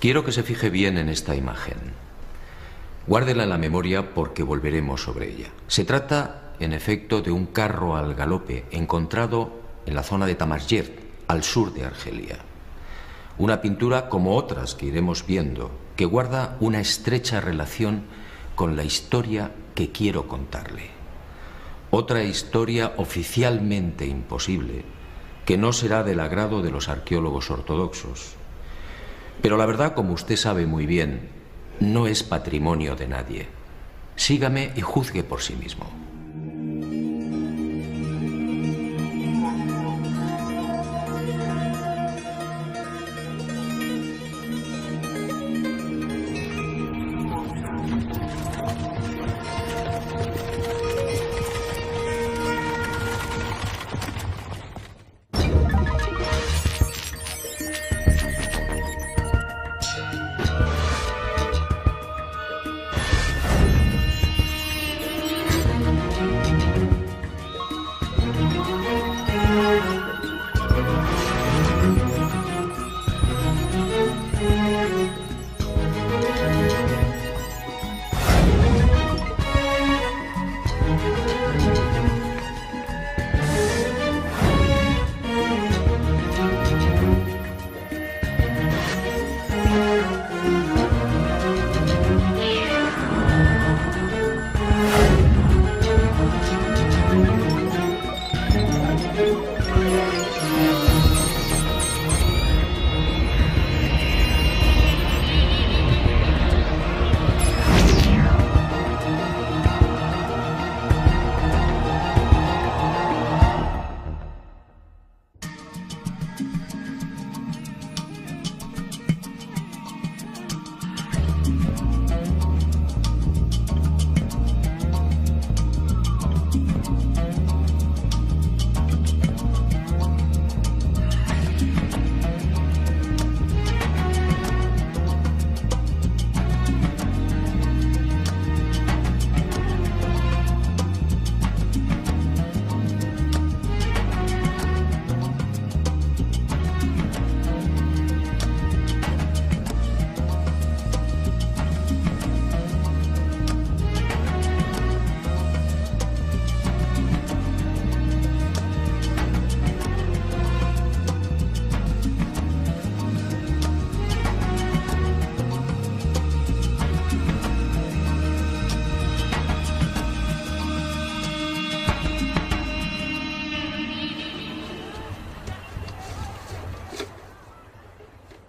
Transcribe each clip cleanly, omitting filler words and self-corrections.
Quiero que se fije bien en esta imagen. Guárdela en la memoria porque volveremos sobre ella. Se trata, en efecto, de un carro al galope encontrado en la zona de Tamashgert, al sur de Argelia. Una pintura como otras que iremos viendo, que guarda una estrecha relación con la historia que quiero contarle. Otra historia oficialmente imposible, que no será del agrado de los arqueólogos ortodoxos. Pero la verdad, como usted sabe muy bien, no es patrimonio de nadie. Sígame y juzgue por sí mismo.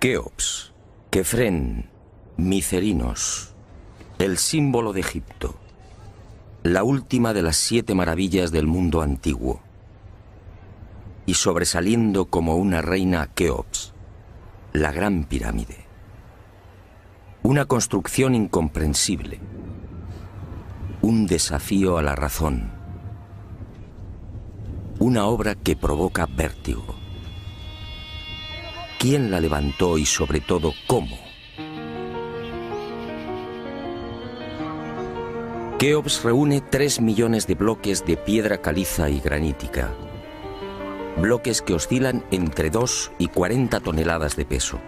Keops, Kefren, Micerinos, el símbolo de Egipto, la última de las 7 maravillas del mundo antiguo, y sobresaliendo como una reina Keops, la Gran Pirámide. Una construcción incomprensible, un desafío a la razón, una obra que provoca vértigo. ¿Quién la levantó y sobre todo cómo? Keops reúne 3 millones de bloques de piedra caliza y granítica. Bloques que oscilan entre 2 y 40 toneladas de peso.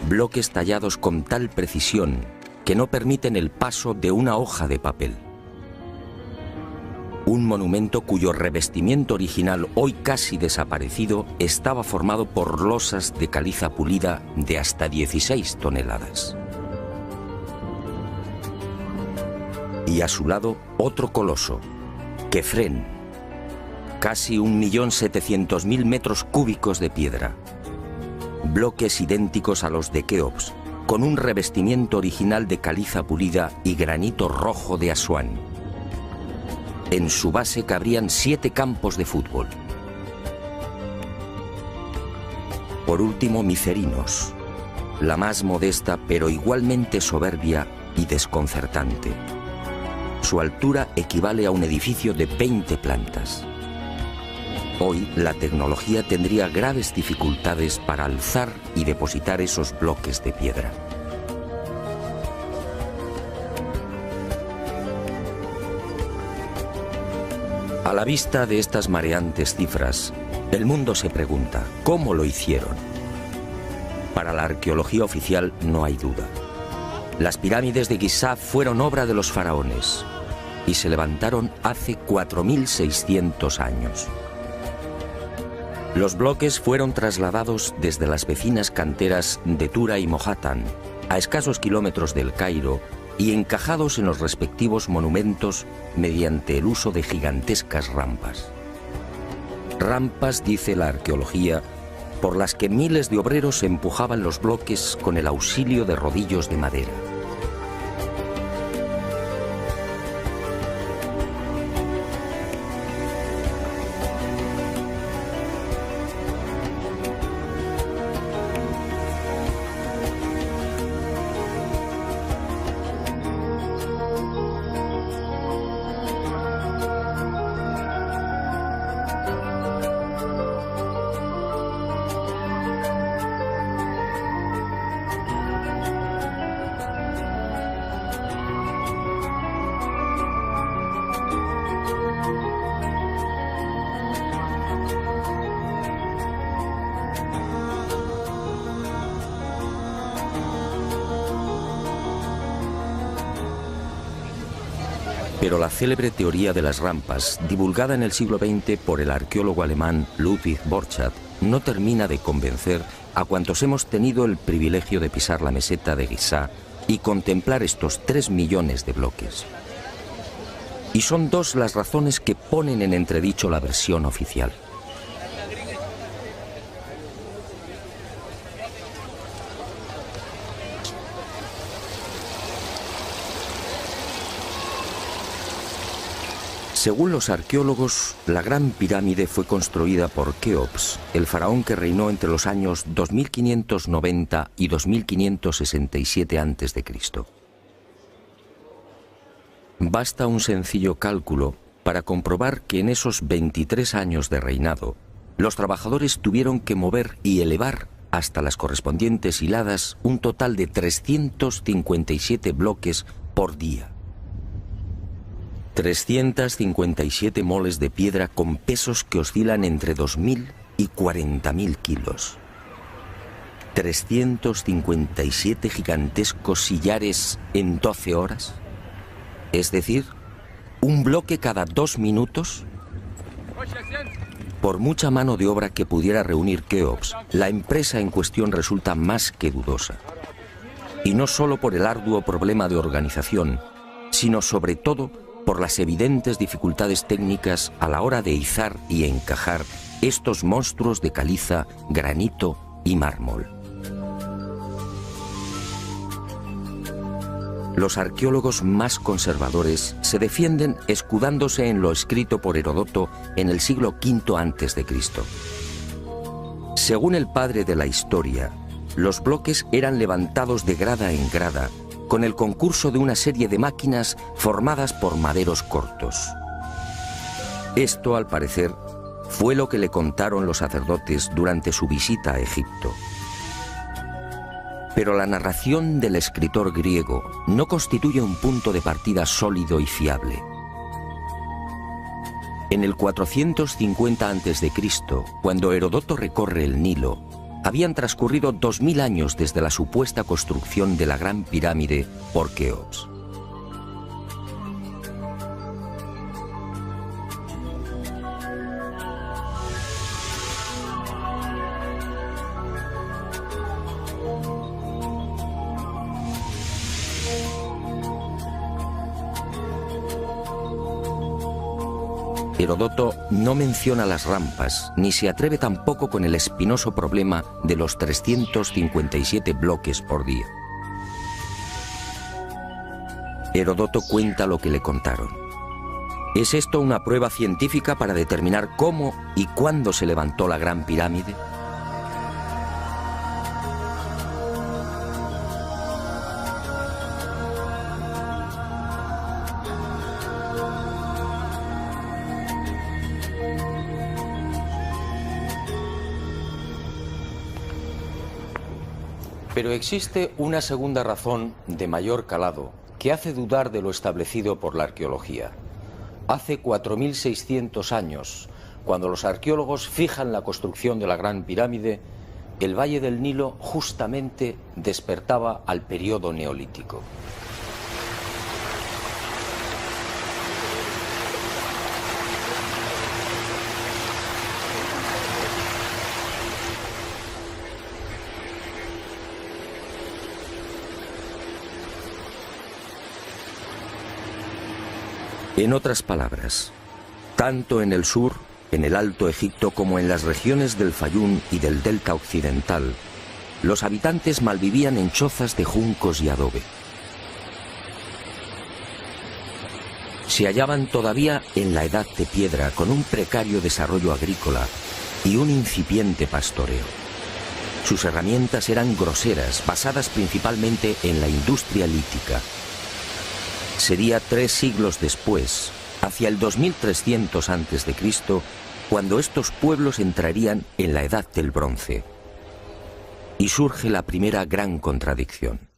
Bloques tallados con tal precisión que no permiten el paso de una hoja de papel. Un monumento cuyo revestimiento original, hoy casi desaparecido, estaba formado por losas de caliza pulida de hasta 16 toneladas. Y a su lado, otro coloso, Kefren, casi 1.700.000 metros cúbicos de piedra. Bloques idénticos a los de Keops, con un revestimiento original de caliza pulida y granito rojo de Asuán. En su base cabrían 7 campos de fútbol. Por último, Micerinos, la más modesta pero igualmente soberbia y desconcertante. Su altura equivale a un edificio de 20 plantas. Hoy la tecnología tendría graves dificultades para alzar y depositar esos bloques de piedra. A la vista de estas mareantes cifras, el mundo se pregunta, ¿cómo lo hicieron? Para la arqueología oficial no hay duda. Las pirámides de Giza fueron obra de los faraones y se levantaron hace 4.600 años. Los bloques fueron trasladados desde las vecinas canteras de Tura y Mojatán, a escasos kilómetros del Cairo, y encajados en los respectivos monumentos mediante el uso de gigantescas rampas. Rampas, dice la arqueología, por las que miles de obreros empujaban los bloques con el auxilio de rodillos de madera. Pero la célebre teoría de las rampas, divulgada en el siglo XX por el arqueólogo alemán Ludwig Borchardt, no termina de convencer a cuantos hemos tenido el privilegio de pisar la meseta de Giza y contemplar estos 3 millones de bloques. Y son 2 las razones que ponen en entredicho la versión oficial. Según los arqueólogos, la Gran Pirámide fue construida por Keops, el faraón que reinó entre los años 2590 y 2567 a.C. Basta un sencillo cálculo para comprobar que en esos 23 años de reinado, los trabajadores tuvieron que mover y elevar hasta las correspondientes hiladas un total de 357 bloques por día. 357 moles de piedra con pesos que oscilan entre 2.000 y 40.000 kilos. 357 gigantescos sillares en 12 horas. Es decir, un bloque cada 2 minutos. Por mucha mano de obra que pudiera reunir Keops, la empresa en cuestión resulta más que dudosa. Y no solo por el arduo problema de organización, sino sobre todo por las evidentes dificultades técnicas a la hora de izar y encajar estos monstruos de caliza, granito y mármol. Los arqueólogos más conservadores se defienden escudándose en lo escrito por Heródoto en el siglo V a.C. Según el padre de la historia, los bloques eran levantados de grada en grada con el concurso de una serie de máquinas formadas por maderos cortos. Esto, al parecer, fue lo que le contaron los sacerdotes durante su visita a Egipto. Pero la narración del escritor griego no constituye un punto de partida sólido y fiable. En el 450 a.C., cuando Heródoto recorre el Nilo, habían transcurrido 2000 años desde la supuesta construcción de la Gran Pirámide por Keops. Heródoto no menciona las rampas, ni se atreve tampoco con el espinoso problema de los 357 bloques por día. Heródoto cuenta lo que le contaron. ¿Es esto una prueba científica para determinar cómo y cuándo se levantó la Gran Pirámide? Pero existe una segunda razón de mayor calado que hace dudar de lo establecido por la arqueología. Hace 4.600 años, cuando los arqueólogos fijan la construcción de la Gran Pirámide, el Valle del Nilo justamente despertaba al periodo neolítico. En otras palabras, tanto en el sur, en el Alto Egipto, como en las regiones del Fayum y del Delta Occidental, los habitantes malvivían en chozas de juncos y adobe. Se hallaban todavía en la Edad de Piedra, con un precario desarrollo agrícola y un incipiente pastoreo. Sus herramientas eran groseras, basadas principalmente en la industria lítica. Sería 3 siglos después, hacia el 2300 a.C., cuando estos pueblos entrarían en la Edad del Bronce. Y surge la primera gran contradicción.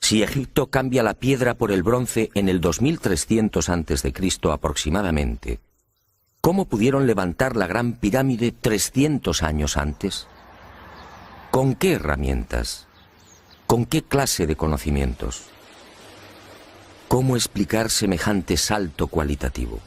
Si Egipto cambia la piedra por el bronce en el 2300 a.C. aproximadamente, ¿cómo pudieron levantar la Gran Pirámide 300 años antes? ¿Con qué herramientas? ¿Con qué clase de conocimientos? ¿Cómo explicar semejante salto cualitativo?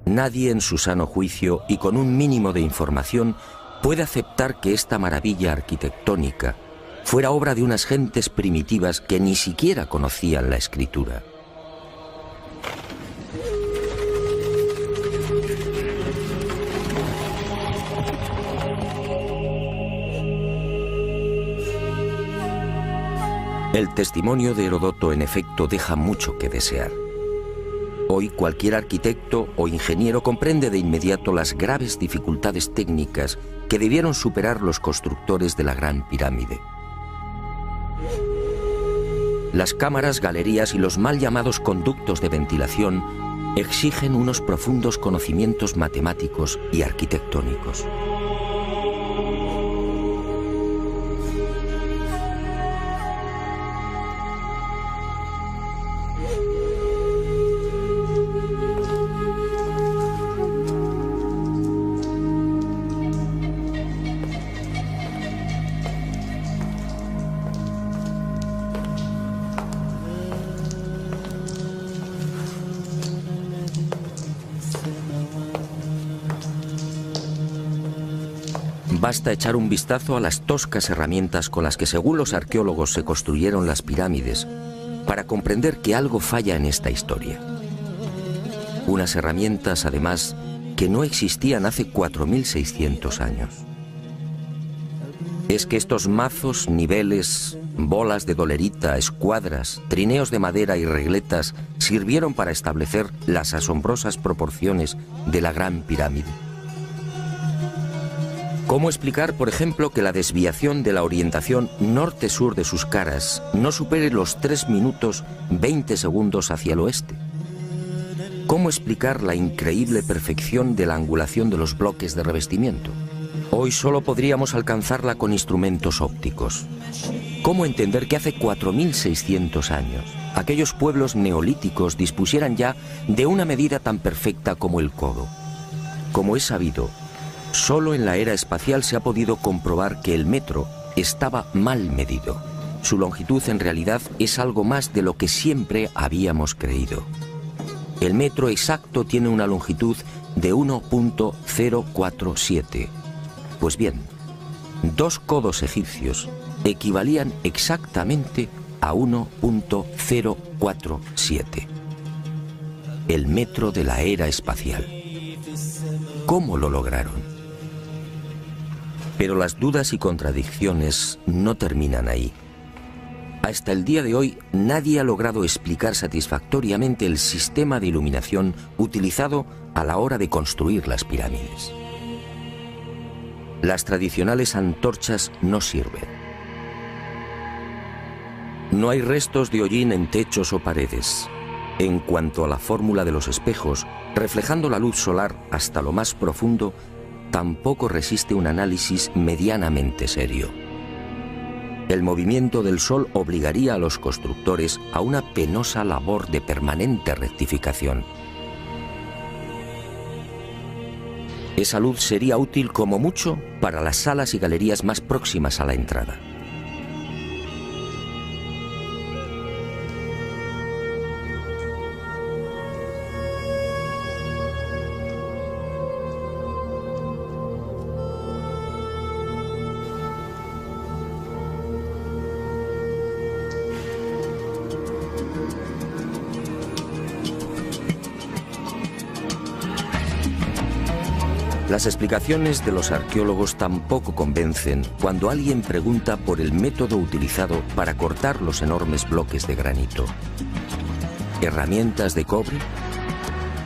Nadie en su sano juicio y con un mínimo de información puede aceptar que esta maravilla arquitectónica fuera obra de unas gentes primitivas que ni siquiera conocían la escritura. El testimonio de Heródoto, en efecto, deja mucho que desear. Hoy cualquier arquitecto o ingeniero comprende de inmediato las graves dificultades técnicas que debieron superar los constructores de la Gran Pirámide. Las cámaras, galerías y los mal llamados conductos de ventilación exigen unos profundos conocimientos matemáticos y arquitectónicos. Basta echar un vistazo a las toscas herramientas con las que, según los arqueólogos, se construyeron las pirámides para comprender que algo falla en esta historia. Unas herramientas, además, que no existían hace 4.600 años. Es que estos mazos, niveles, bolas de dolerita, escuadras, trineos de madera y regletas sirvieron para establecer las asombrosas proporciones de la Gran Pirámide. ¿Cómo explicar, por ejemplo, que la desviación de la orientación norte-sur de sus caras no supere los 3 minutos 20 segundos hacia el oeste? ¿Cómo explicar la increíble perfección de la angulación de los bloques de revestimiento? Hoy solo podríamos alcanzarla con instrumentos ópticos. ¿Cómo entender que hace 4.600 años aquellos pueblos neolíticos dispusieran ya de una medida tan perfecta como el codo? Como es sabido, Solo en la era espacial se ha podido comprobar que el metro estaba mal medido. Su longitud en realidad es algo más de lo que siempre habíamos creído. El metro exacto tiene una longitud de 1.047. Pues bien, 2 codos egipcios equivalían exactamente a 1.047. El metro de la era espacial. ¿Cómo lo lograron? Pero las dudas y contradicciones no terminan ahí. Hasta el día de hoy nadie ha logrado explicar satisfactoriamente el sistema de iluminación utilizado a la hora de construir las pirámides. Las tradicionales antorchas no sirven. No hay restos de hollín en techos o paredes. En cuanto a la fórmula de los espejos, reflejando la luz solar hasta lo más profundo, tampoco resiste un análisis medianamente serio. El movimiento del Sol obligaría a los constructores a una penosa labor de permanente rectificación. Esa luz sería útil como mucho para las salas y galerías más próximas a la entrada. Las explicaciones de los arqueólogos tampoco convencen cuando alguien pregunta por el método utilizado para cortar los enormes bloques de granito. ¿Herramientas de cobre?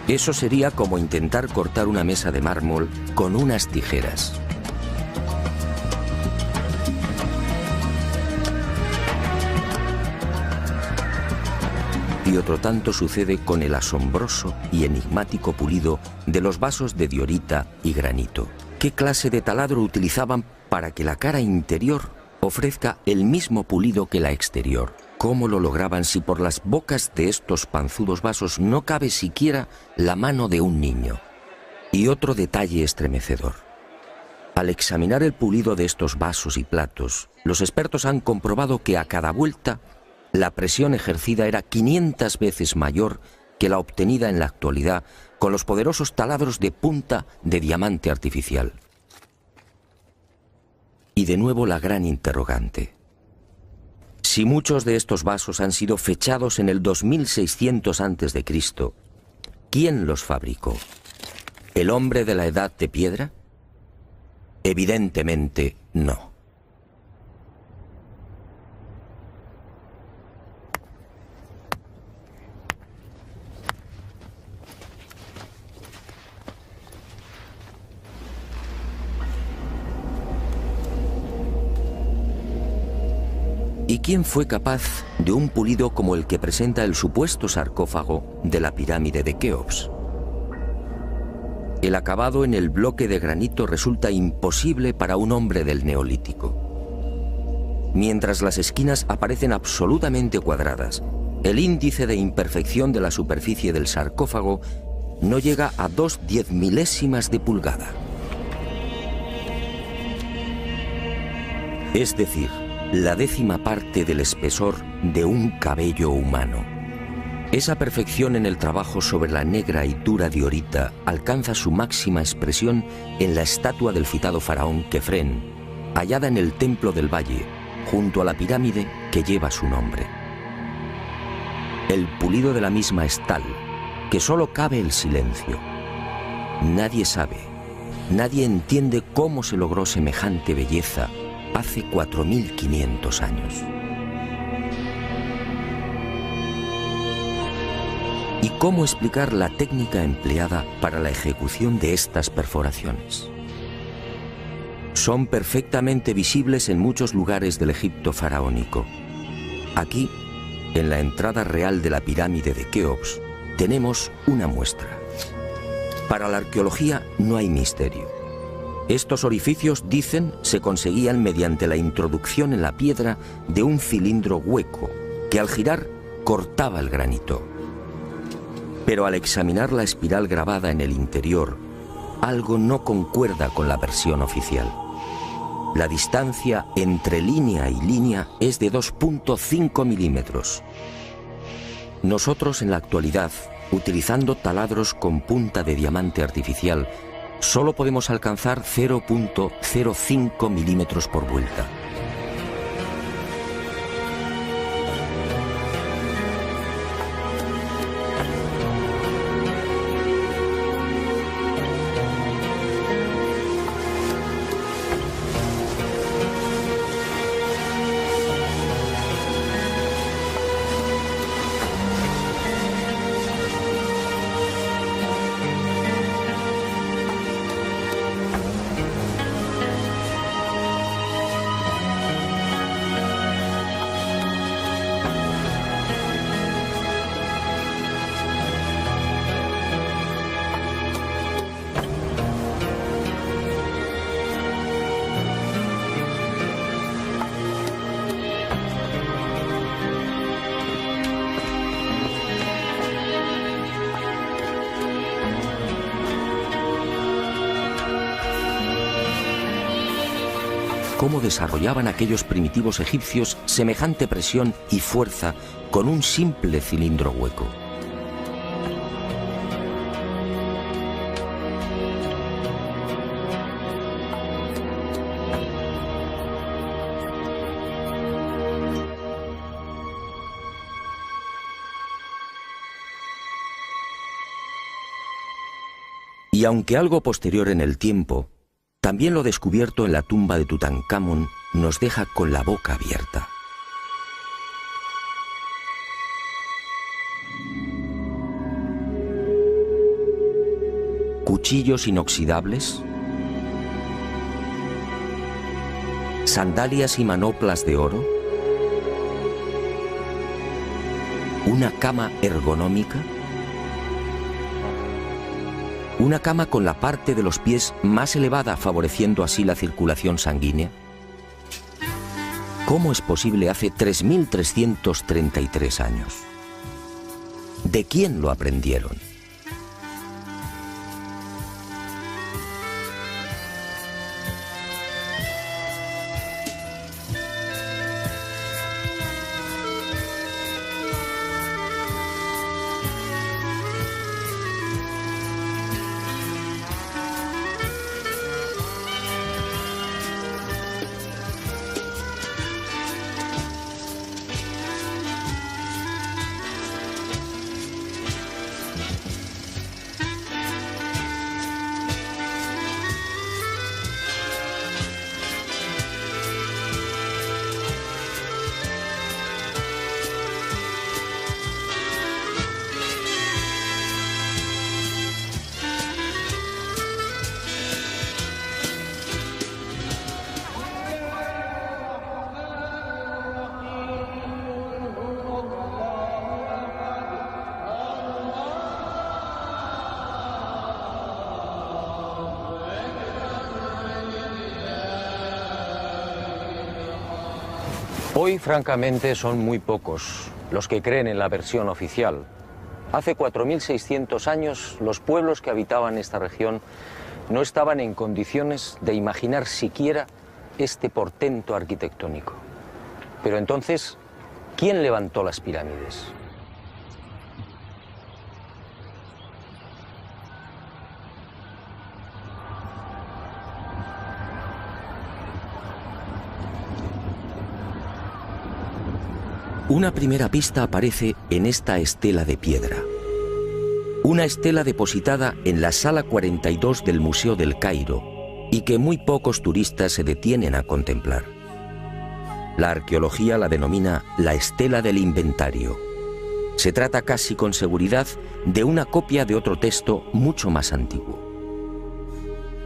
Eso sería como intentar cortar una mesa de mármol con unas tijeras. Y otro tanto sucede con el asombroso y enigmático pulido de los vasos de diorita y granito. ¿Qué clase de taladro utilizaban para que la cara interior ofrezca el mismo pulido que la exterior? ¿Cómo lo lograban si por las bocas de estos panzudos vasos no cabe siquiera la mano de un niño? Y otro detalle estremecedor. Al examinar el pulido de estos vasos y platos, los expertos han comprobado que a cada vuelta la presión ejercida era 500 veces mayor que la obtenida en la actualidad con los poderosos taladros de punta de diamante artificial. Y de nuevo la gran interrogante. Si muchos de estos vasos han sido fechados en el 2600 a.C., ¿quién los fabricó? ¿El hombre de la edad de piedra? Evidentemente no. ¿Y quién fue capaz de un pulido como el que presenta el supuesto sarcófago de la pirámide de Keops? El acabado en el bloque de granito resulta imposible para un hombre del Neolítico. Mientras las esquinas aparecen absolutamente cuadradas, el índice de imperfección de la superficie del sarcófago no llega a 2/10 milésimas de pulgada. Es decir, la 10ª parte del espesor de un cabello humano. Esa perfección en el trabajo sobre la negra y dura diorita alcanza su máxima expresión en la estatua del citado faraón Kefren, hallada en el Templo del Valle, junto a la pirámide que lleva su nombre. El pulido de la misma es tal que solo cabe el silencio. Nadie sabe, nadie entiende cómo se logró semejante belleza hace 4500 años. ¿Y cómo explicar la técnica empleada para la ejecución de estas perforaciones? Son perfectamente visibles en muchos lugares del Egipto faraónico. Aquí, en la entrada real de la pirámide de Keops, tenemos una muestra. Para la arqueología no hay misterio. Estos orificios, dicen, se conseguían mediante la introducción en la piedra de un cilindro hueco que al girar cortaba el granito. Pero al examinar la espiral grabada en el interior, algo no concuerda con la versión oficial. La distancia entre línea y línea es de 2,5 milímetros. Nosotros en la actualidad, utilizando taladros con punta de diamante artificial, solo podemos alcanzar 0,05 milímetros por vuelta. Cómo desarrollaban aquellos primitivos egipcios semejante presión y fuerza con un simple cilindro hueco. Y aunque algo posterior en el tiempo, también lo descubierto en la tumba de Tutankamón nos deja con la boca abierta. Cuchillos inoxidables, sandalias y manoplas de oro, una cama ergonómica, una cama con la parte de los pies más elevada, favoreciendo así la circulación sanguínea. ¿Cómo es posible hace 3.333 años? ¿De quién lo aprendieron? Hoy, francamente, son muy pocos los que creen en la versión oficial. Hace 4.600 años, los pueblos que habitaban esta región no estaban en condiciones de imaginar siquiera este portento arquitectónico. Pero entonces, ¿quién levantó las pirámides? Una primera pista aparece en esta estela de piedra. Una estela depositada en la sala 42 del Museo del Cairo y que muy pocos turistas se detienen a contemplar. La arqueología la denomina la estela del inventario. Se trata casi con seguridad de una copia de otro texto mucho más antiguo.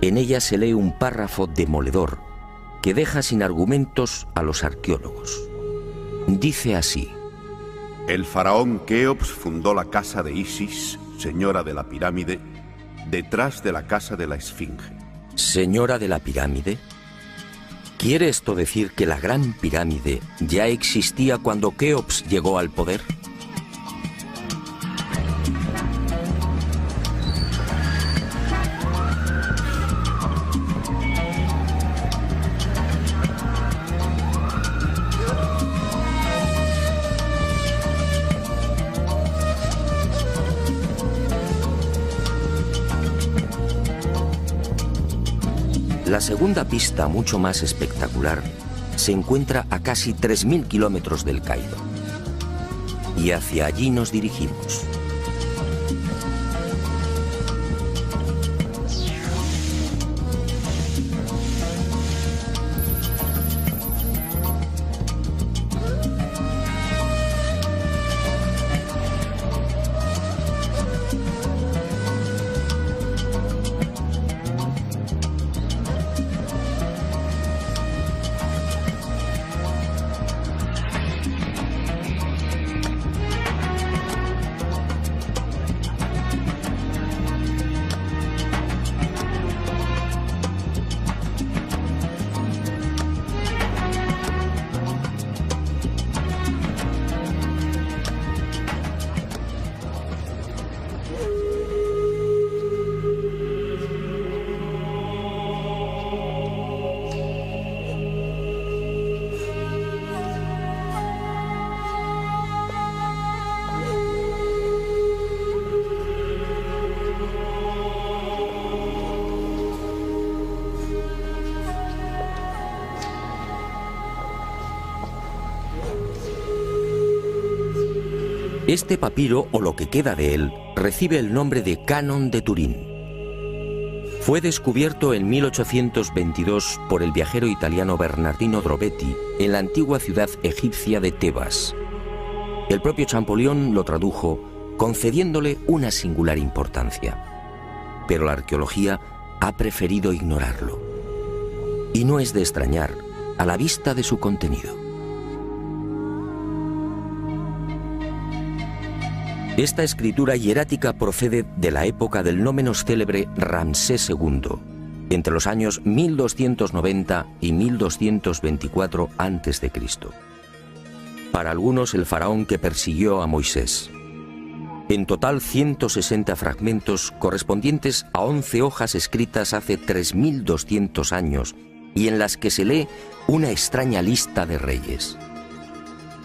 En ella se lee un párrafo demoledor que deja sin argumentos a los arqueólogos. Dice así: el faraón Keops fundó la casa de Isis, señora de la pirámide, detrás de la casa de la Esfinge. ¿Señora de la pirámide? ¿Quiere esto decir que la Gran Pirámide ya existía cuando Keops llegó al poder? La segunda pista, mucho más espectacular, se encuentra a casi 3.000 kilómetros del Cairo. Y hacia allí nos dirigimos. Este papiro, o lo que queda de él, recibe el nombre de Canon de Turín. Fue descubierto en 1822 por el viajero italiano Bernardino Drobetti en la antigua ciudad egipcia de Tebas. El propio Champollion lo tradujo, concediéndole una singular importancia. Pero la arqueología ha preferido ignorarlo. Y no es de extrañar a la vista de su contenido. Esta escritura hierática procede de la época del no menos célebre Ramsés II, entre los años 1290 y 1224 a.C. Para algunos, el faraón que persiguió a Moisés. En total, 160 fragmentos correspondientes a 11 hojas escritas hace 3200 años y en las que se lee una extraña lista de reyes.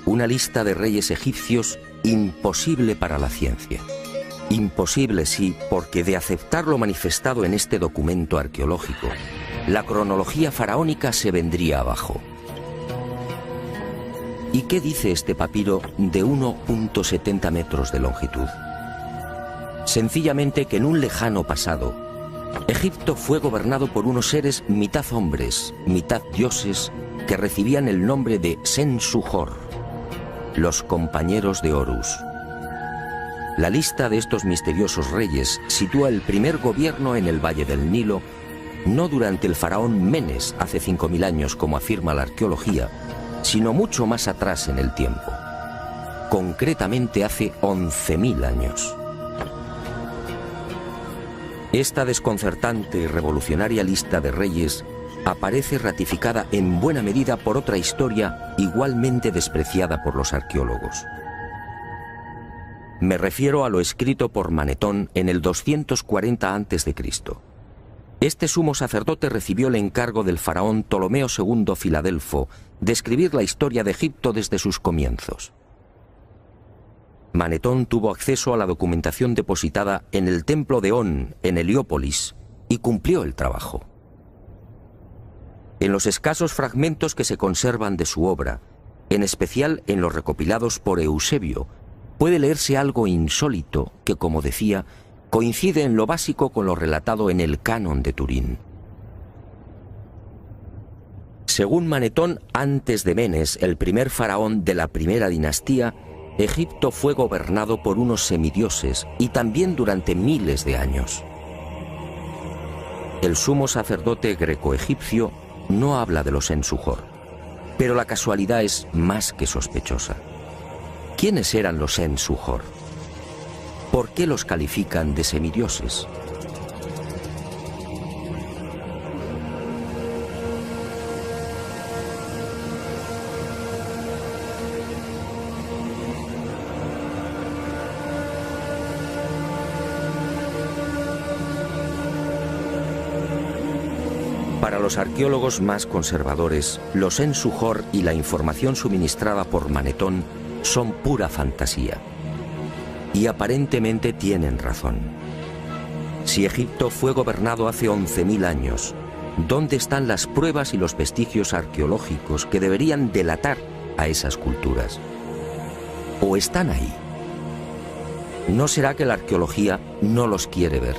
Una lista de reyes egipcios imposible para la ciencia. Imposible, sí, porque de aceptar lo manifestado en este documento arqueológico, la cronología faraónica se vendría abajo. ¿Y qué dice este papiro de 1,70 metros de longitud? Sencillamente que en un lejano pasado, Egipto fue gobernado por unos seres mitad hombres, mitad dioses, que recibían el nombre de Sensu-Hor, los compañeros de Horus. La lista de estos misteriosos reyes sitúa el primer gobierno en el Valle del Nilo, no durante el faraón Menes hace 5000 años como afirma la arqueología, sino mucho más atrás en el tiempo, concretamente hace 11.000 años. Esta desconcertante y revolucionaria lista de reyes aparece ratificada en buena medida por otra historia igualmente despreciada por los arqueólogos. Me refiero a lo escrito por Manetón en el 240 a.C. Este sumo sacerdote recibió el encargo del faraón Ptolomeo II Filadelfo de escribir la historia de Egipto desde sus comienzos. Manetón tuvo acceso a la documentación depositada en el templo de On, en Heliópolis, y cumplió el trabajo. En los escasos fragmentos que se conservan de su obra, en especial en los recopilados por Eusebio, puede leerse algo insólito que, como decía, coincide en lo básico con lo relatado en el Canon de Turín. Según Manetón, antes de Menes, el primer faraón de la primera dinastía, Egipto fue gobernado por unos semidioses y también durante miles de años. El sumo sacerdote greco-egipcio no habla de los Sensu-Hor, pero la casualidad es más que sospechosa. ¿Quiénes eran los Sensu-Hor? ¿Por qué los califican de semidioses? Para los arqueólogos más conservadores, los Sensu-Hor y la información suministrada por Manetón son pura fantasía. Y aparentemente tienen razón. Si Egipto fue gobernado hace 11.000 años, ¿Dónde están las pruebas y los vestigios arqueológicos que deberían delatar a esas culturas? ¿O están ahí? ¿No será que la arqueología no los quiere ver?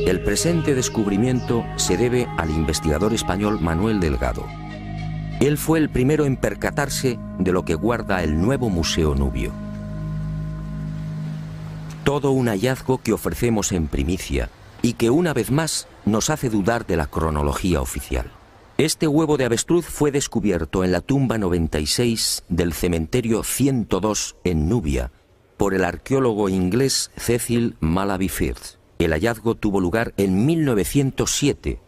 El presente descubrimiento se debe al investigador español Manuel Delgado. Él fue el primero en percatarse de lo que guarda el nuevo Museo Nubio. Todo un hallazgo que ofrecemos en primicia y que una vez más nos hace dudar de la cronología oficial. Este huevo de avestruz fue descubierto en la tumba 96 del cementerio 102 en Nubia por el arqueólogo inglés Cecil Malaby Firth. El hallazgo tuvo lugar en 1907,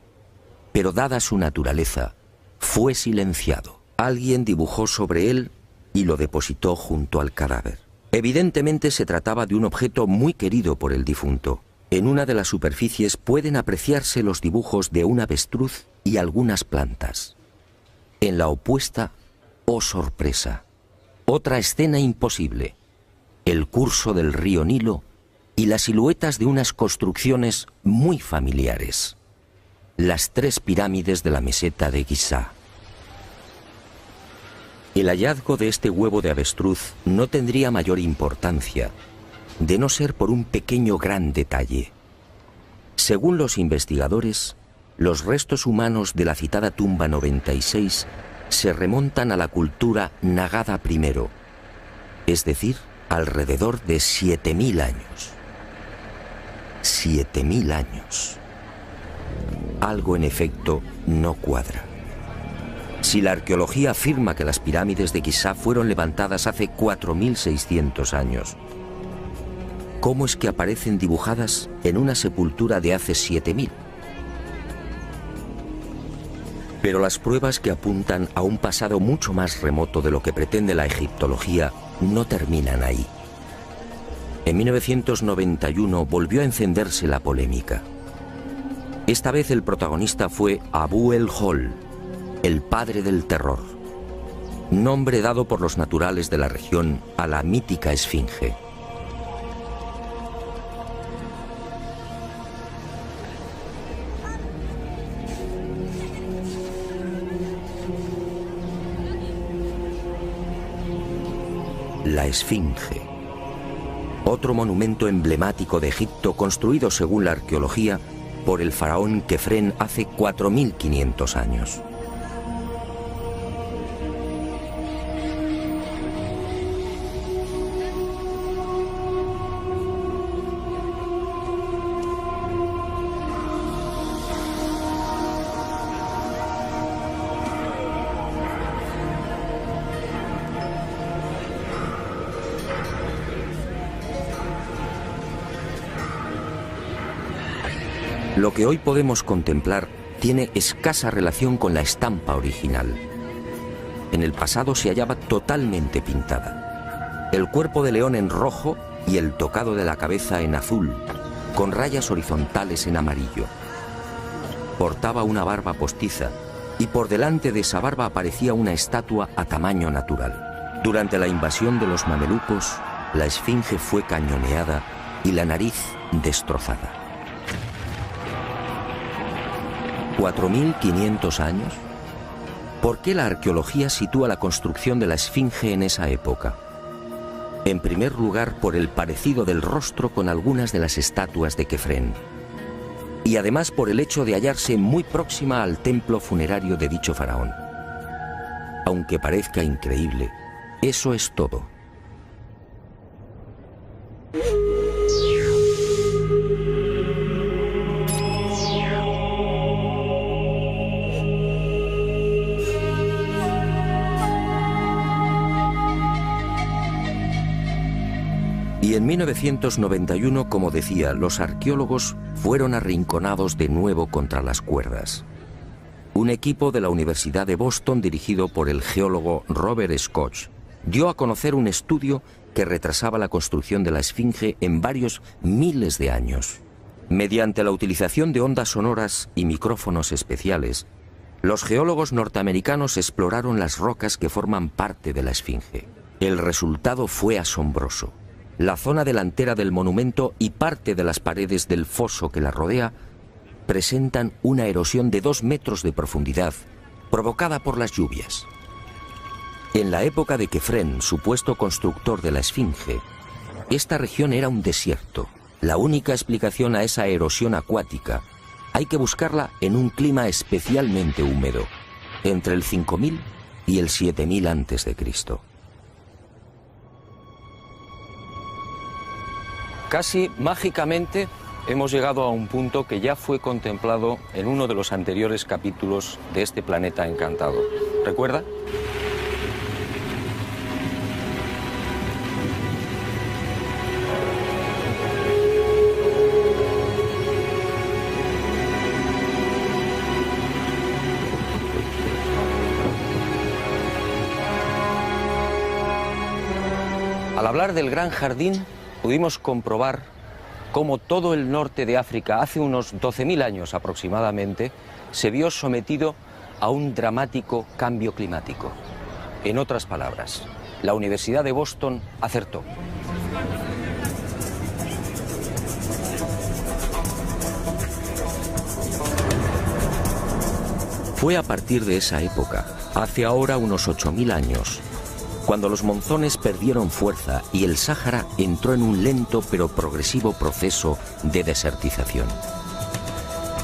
pero dada su naturaleza, fue silenciado. Alguien dibujó sobre él y lo depositó junto al cadáver. Evidentemente se trataba de un objeto muy querido por el difunto. En una de las superficies pueden apreciarse los dibujos de un avestruz y algunas plantas. En la opuesta, oh sorpresa, otra escena imposible: el curso del río Nilo y las siluetas de unas construcciones muy familiares: las 3 pirámides de la meseta de Giza. El hallazgo de este huevo de avestruz no tendría mayor importancia, de no ser por un pequeño gran detalle. Según los investigadores, los restos humanos de la citada tumba 96 se remontan a la cultura Nagada I, es decir, alrededor de 7000 años. 7000 años. Algo en efecto no cuadra. Si la arqueología afirma que las pirámides de Giza fueron levantadas hace 4600 años, ¿cómo es que aparecen dibujadas en una sepultura de hace 7000? Pero las pruebas que apuntan a un pasado mucho más remoto de lo que pretende la egiptología no terminan ahí. En 1991 volvió a encenderse la polémica. Esta vez el protagonista fue Abu el-Hol, el padre del terror, nombre dado por los naturales de la región a la mítica esfinge. La esfinge, otro monumento emblemático de Egipto construido según la arqueología por el faraón Kefren hace 4500 años. Lo que hoy podemos contemplar tiene escasa relación con la estampa original. En el pasado se hallaba totalmente pintada. El cuerpo de león en rojo y el tocado de la cabeza en azul, con rayas horizontales en amarillo. Portaba una barba postiza y por delante de esa barba aparecía una estatua a tamaño natural. Durante la invasión de los mamelucos, la esfinge fue cañoneada y la nariz destrozada. ¿4500 años? ¿Por qué la arqueología sitúa la construcción de la esfinge en esa época? En primer lugar, por el parecido del rostro con algunas de las estatuas de Kefren. Y además por el hecho de hallarse muy próxima al templo funerario de dicho faraón. Aunque parezca increíble, eso es todo. Y en 1991, como decía, los arqueólogos fueron arrinconados de nuevo contra las cuerdas. Un equipo de la Universidad de Boston, dirigido por el geólogo Robert Scott, dio a conocer un estudio que retrasaba la construcción de la esfinge en varios miles de años. Mediante la utilización de ondas sonoras y micrófonos especiales, Los geólogos norteamericanos exploraron las rocas que forman parte de la Esfinge. El resultado fue asombroso. La zona delantera del monumento y parte de las paredes del foso que la rodea presentan una erosión de 2 metros de profundidad, provocada por las lluvias. En la época de Kefren, supuesto constructor de la Esfinge, esta región era un desierto. La única explicación a esa erosión acuática hay que buscarla en un clima especialmente húmedo, entre el 5000 y el 7000 a.C. Casi mágicamente hemos llegado a un punto que ya fue contemplado en uno de los anteriores capítulos de este planeta encantado. ¿Recuerda? Al hablar del Gran Jardín, pudimos comprobar cómo todo el norte de África, hace unos 12.000 años aproximadamente, se vio sometido a un dramático cambio climático. En otras palabras, la Universidad de Boston acertó. Fue a partir de esa época, hace ahora unos 8.000 años, cuando los monzones perdieron fuerza y el Sáhara entró en un lento pero progresivo proceso de desertización.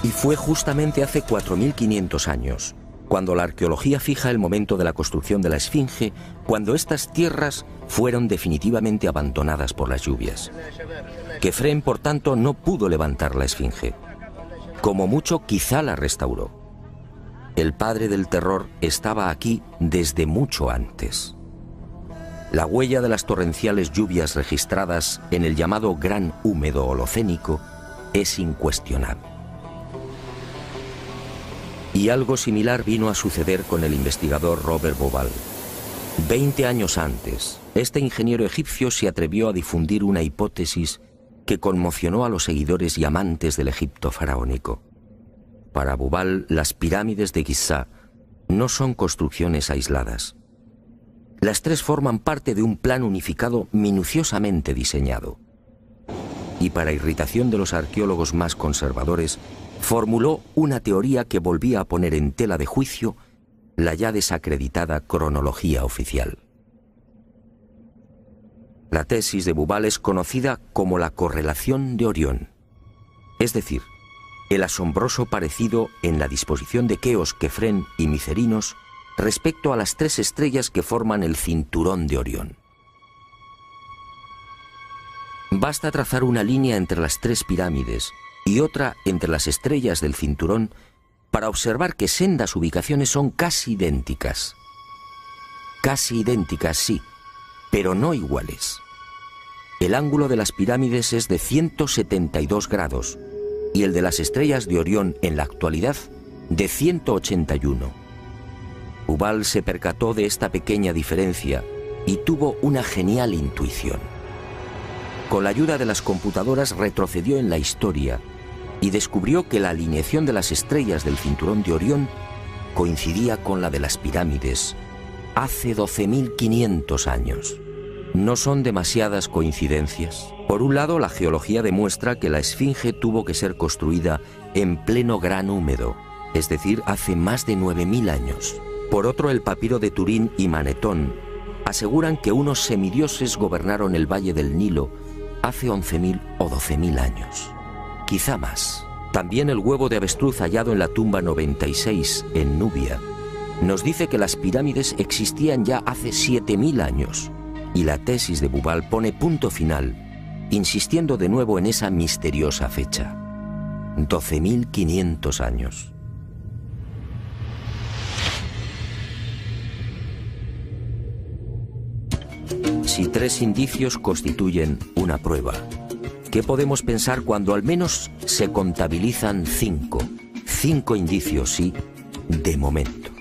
Y fue justamente hace 4.500 años, cuando la arqueología fija el momento de la construcción de la Esfinge, cuando estas tierras fueron definitivamente abandonadas por las lluvias. Kefren, por tanto, no pudo levantar la Esfinge. Como mucho, quizá la restauró. El padre del terror estaba aquí desde mucho antes. La huella de las torrenciales lluvias registradas en el llamado Gran Húmedo Holocénico es incuestionable. Y algo similar vino a suceder con el investigador Robert Bauval. 20 años antes, este ingeniero egipcio se atrevió a difundir una hipótesis que conmocionó a los seguidores y amantes del Egipto faraónico. Para Bauval, las pirámides de Giza no son construcciones aisladas. Las tres forman parte de un plan unificado minuciosamente diseñado. Y para irritación de los arqueólogos más conservadores, formuló una teoría que volvía a poner en tela de juicio la ya desacreditada cronología oficial. La tesis de Bauval es conocida como la correlación de Orión, es decir, el asombroso parecido en la disposición de Keos, Kefren y Micerinos respecto a las 3 estrellas que forman el cinturón de Orión. Basta trazar una línea entre las 3 pirámides y otra entre las estrellas del cinturón para observar que sendas ubicaciones son casi idénticas. Casi idénticas, sí, pero no iguales. El ángulo de las pirámides es de 172 grados y el de las estrellas de Orión en la actualidad de 181. Bauval se percató de esta pequeña diferencia y tuvo una genial intuición. Con la ayuda de las computadoras retrocedió en la historia y descubrió que la alineación de las estrellas del cinturón de Orión coincidía con la de las pirámides hace 12.500 años. ¿No son demasiadas coincidencias? Por un lado, la geología demuestra que la Esfinge tuvo que ser construida en pleno Gran Húmedo, es decir, hace más de 9.000 años. Por otro, el papiro de Turín y Manetón aseguran que unos semidioses gobernaron el valle del Nilo hace 11.000 o 12.000 años. Quizá más. También el huevo de avestruz hallado en la tumba 96 en Nubia nos dice que las pirámides existían ya hace 7.000 años y la tesis de Bauval pone punto final, insistiendo de nuevo en esa misteriosa fecha. 12.500 años. Si 3 indicios constituyen una prueba, ¿qué podemos pensar cuando al menos se contabilizan 5? 5 indicios, sí, de momento.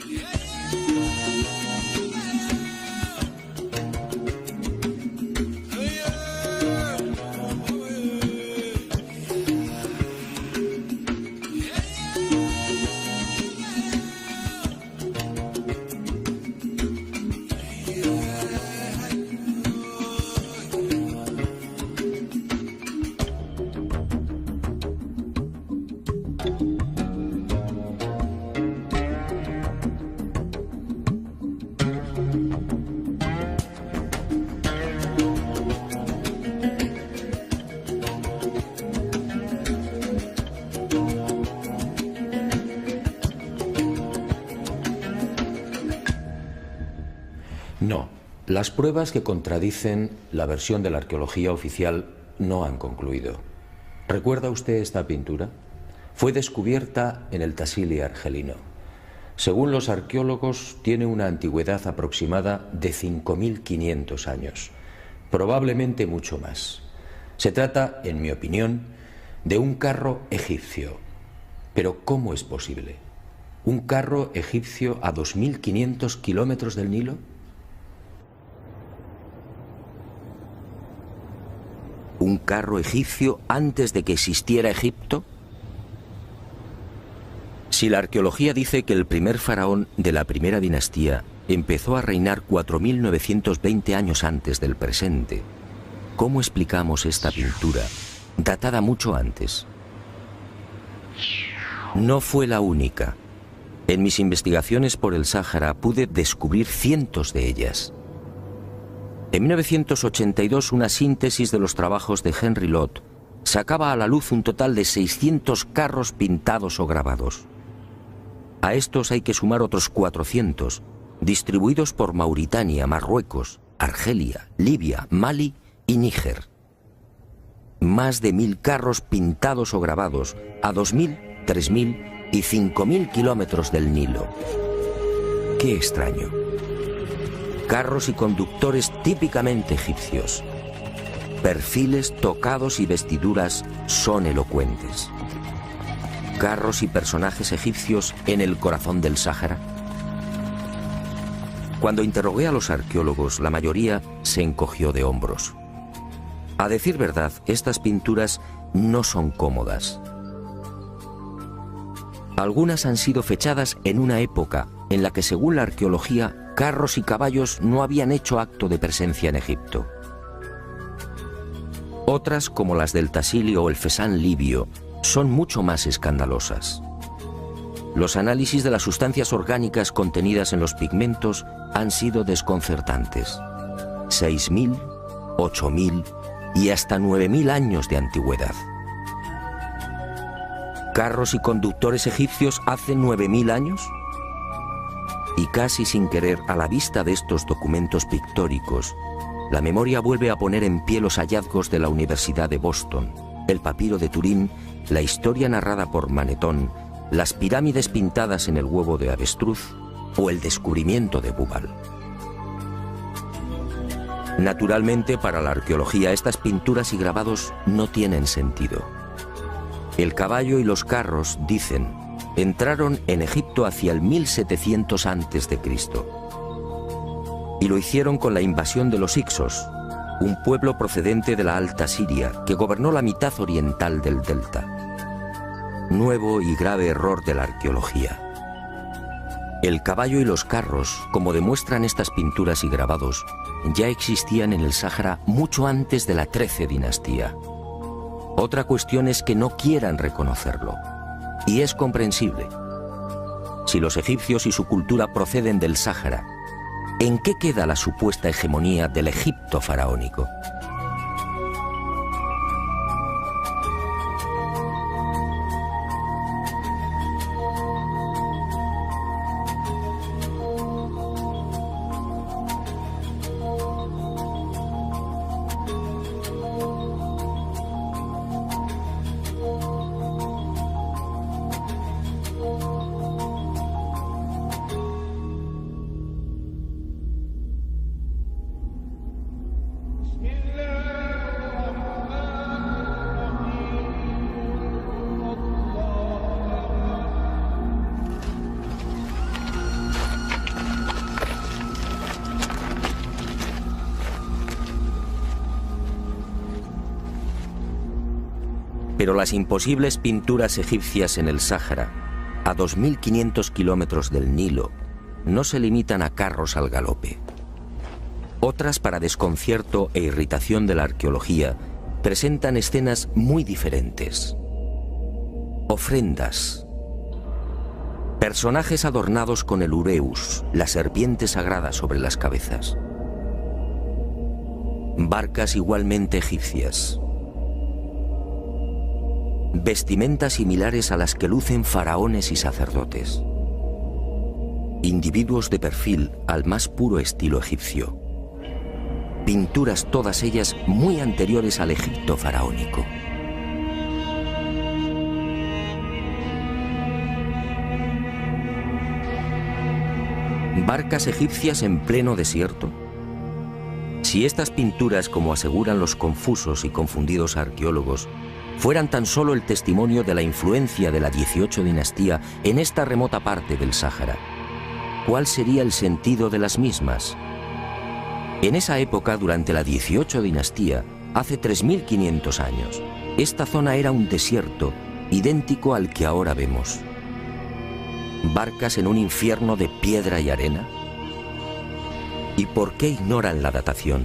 Las pruebas que contradicen la versión de la arqueología oficial no han concluido. ¿Recuerda usted esta pintura? Fue descubierta en el Tassili argelino. Según los arqueólogos, tiene una antigüedad aproximada de 5.500 años, probablemente mucho más. Se trata, en mi opinión, de un carro egipcio. Pero ¿cómo es posible? ¿Un carro egipcio a 2.500 kilómetros del Nilo? ¿Un carro egipcio antes de que existiera Egipto? Si la arqueología dice que el primer faraón de la primera dinastía empezó a reinar 4.920 años antes del presente, ¿cómo explicamos esta pintura, datada mucho antes? No fue la única. En mis investigaciones por el Sáhara pude descubrir cientos de ellas. En 1982, una síntesis de los trabajos de Henry Lott sacaba a la luz un total de 600 carros pintados o grabados. A estos hay que sumar otros 400, distribuidos por Mauritania, Marruecos, Argelia, Libia, Mali y Níger. Más de 1.000 carros pintados o grabados a 2.000, 3.000 y 5.000 kilómetros del Nilo. ¡Qué extraño! Carros y conductores típicamente egipcios. Perfiles, tocados y vestiduras son elocuentes. Carros y personajes egipcios en el corazón del Sáhara. Cuando interrogué a los arqueólogos, la mayoría se encogió de hombros. A decir verdad, estas pinturas no son cómodas. Algunas han sido fechadas en una época en la que, según la arqueología, carros y caballos no habían hecho acto de presencia en Egipto. Otras, como las del Tassili o el Fesán libio, son mucho más escandalosas. Los análisis de las sustancias orgánicas contenidas en los pigmentos han sido desconcertantes. 6.000, 8.000 y hasta 9.000 años de antigüedad. ¿Carros y conductores egipcios hace 9.000 años? Y casi sin querer, a la vista de estos documentos pictóricos, la memoria vuelve a poner en pie los hallazgos de la Universidad de Boston, el papiro de Turín, la historia narrada por Manetón, las pirámides pintadas en el huevo de avestruz o el descubrimiento de Bubal. Naturalmente, para la arqueología, estas pinturas y grabados no tienen sentido. El caballo y los carros, dicen, entraron en Egipto hacia el 1700 a.C. y lo hicieron con la invasión de los Hicsos, un pueblo procedente de la Alta Siria que gobernó la mitad oriental del delta. Nuevo y grave error de la arqueología. El caballo y los carros, como demuestran estas pinturas y grabados, ya existían en el Sáhara mucho antes de la XIII dinastía. Otra cuestión es que no quieran reconocerlo. Y es comprensible. Si los egipcios y su cultura proceden del Sáhara, ¿en qué queda la supuesta hegemonía del Egipto faraónico? Pero las imposibles pinturas egipcias en el Sáhara, a 2.500 kilómetros del Nilo, no se limitan a carros al galope. Otras, para desconcierto e irritación de la arqueología, presentan escenas muy diferentes. Ofrendas. Personajes adornados con el ureus, la serpiente sagrada sobre las cabezas. Barcas igualmente egipcias. Vestimentas similares a las que lucen faraones y sacerdotes. Individuos de perfil al más puro estilo egipcio. pinturas todas ellas muy anteriores al Egipto faraónico. ¿Barcas egipcias en pleno desierto? Si estas pinturas, como aseguran los confusos y confundidos arqueólogos, fueran tan solo el testimonio de la influencia de la 18 dinastía en esta remota parte del Sáhara, ¿cuál sería el sentido de las mismas? En esa época, durante la 18 dinastía, hace 3.500 años, esta zona era un desierto idéntico al que ahora vemos. ¿Barcas en un infierno de piedra y arena? ¿Y por qué ignoran la datación?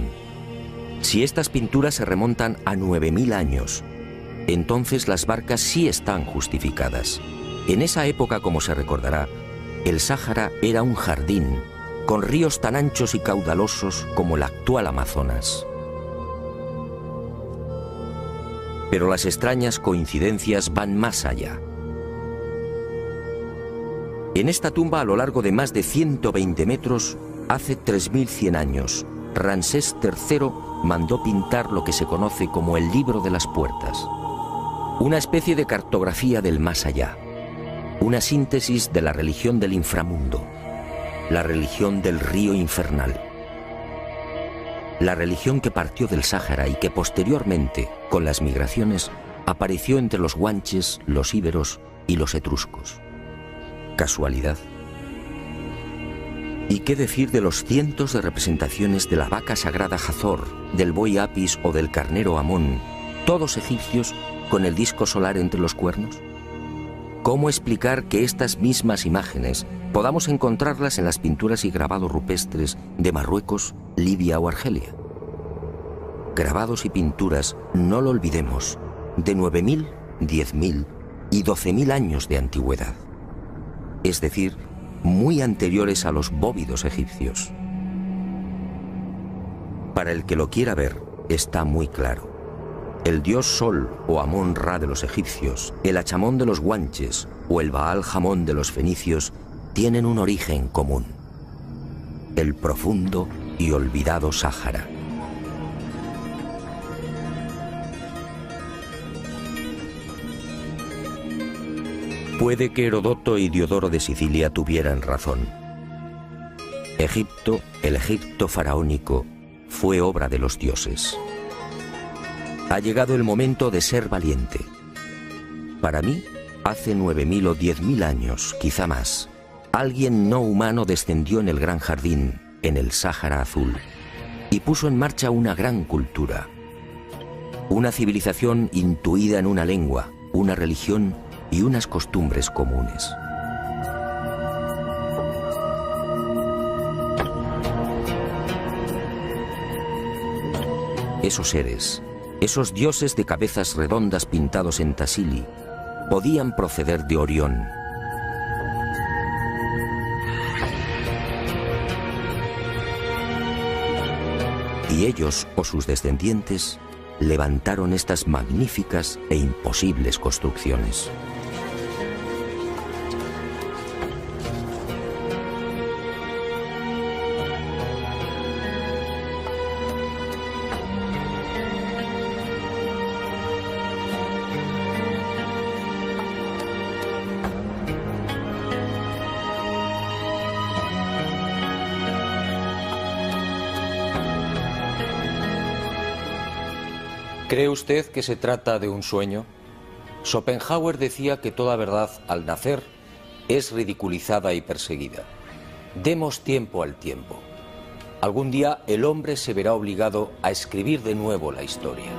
Si estas pinturas se remontan a 9.000 años, entonces las barcas sí están justificadas. En esa época, como se recordará, el Sáhara era un jardín, con ríos tan anchos y caudalosos como el actual Amazonas. Pero las extrañas coincidencias van más allá. En esta tumba, a lo largo de más de 120 metros, hace 3.100 años, Ramsés III mandó pintar lo que se conoce como el Libro de las Puertas, una especie de cartografía del más allá, una síntesis de la religión del inframundo, la religión del río infernal, la religión que partió del Sáhara y que posteriormente, con las migraciones, apareció entre los guanches, los íberos y los etruscos. ¿Casualidad? ¿Y qué decir de los cientos de representaciones de la vaca sagrada Hathor, del buey Apis o del carnero Amón, todos egipcios con el disco solar entre los cuernos? ¿Cómo explicar que estas mismas imágenes podamos encontrarlas en las pinturas y grabados rupestres de Marruecos, Libia o Argelia? Grabados y pinturas, no lo olvidemos, de 9.000, 10.000 y 12.000 años de antigüedad, es decir, muy anteriores a los bóvidos egipcios. Para el que lo quiera ver, está muy claro. El dios Sol o Amón-Ra de los egipcios, el Achamón de los guanches o el Baal-Jamón de los fenicios tienen un origen común: el profundo y olvidado Sáhara. Puede que Herodoto y Diodoro de Sicilia tuvieran razón. Egipto, el Egipto faraónico, fue obra de los dioses. Ha llegado el momento de ser valiente. Para mí, hace 9.000 o 10.000 años, quizá más, alguien no humano descendió en el gran jardín, en el Sáhara Azul, y puso en marcha una gran cultura. Una civilización intuida en una lengua, una religión y unas costumbres comunes. Esos seres, esos dioses de cabezas redondas pintados en Tassili, podían proceder de Orión. Y ellos, o sus descendientes, levantaron estas magníficas e imposibles construcciones. ¿Cree usted que se trata de un sueño? Schopenhauer decía que toda verdad, al nacer, es ridiculizada y perseguida. Demos tiempo al tiempo. Algún día el hombre se verá obligado a escribir de nuevo la historia.